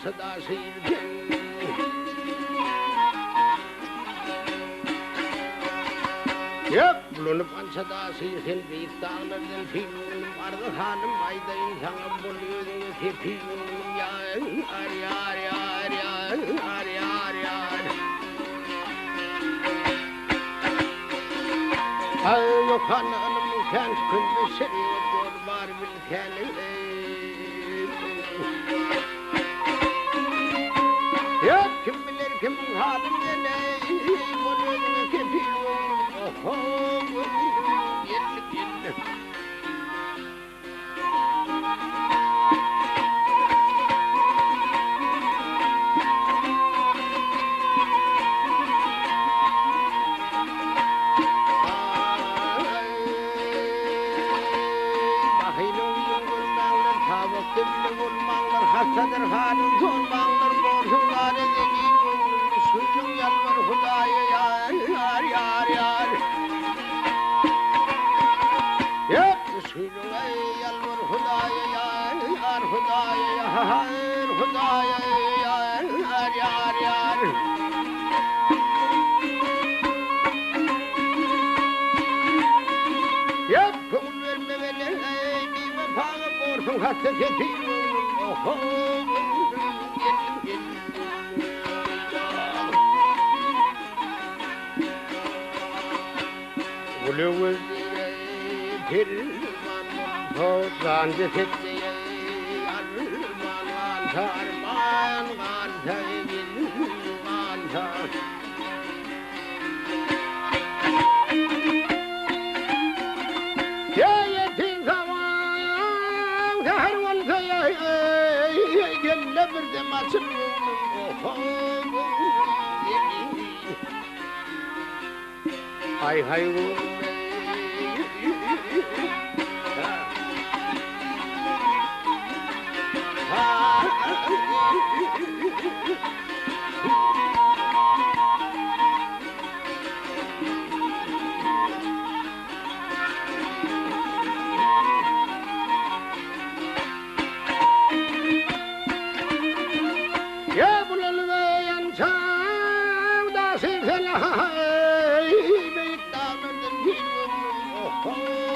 pansada sıyırken yok bulunu pansada sıyırken büyük dağlardan filmim vardı hanım ayda insana buluyor tepiyum ya ar yar yar yar ar yar yar ay yok hanım kent kıldı seviyor var bilken yok kim bilir kimin halini ne buluyor tepiyum oho yelli yelli hastadır hanım sormanlar borçlar edin suyun yalvar hudaya yar yar yar yap suyun yalvar hudaya yar hudaya yar hudaya yar yar yar yap kul verme beni bir vefalı borçun hasta tetiğim oho Ulu pirman tozan cesetti arman arman arman ya yetin zaman kahraman gelle bir de maçım hay hay ya bulanı ve yansam da sevseler büyük dağlardan geliyorum oho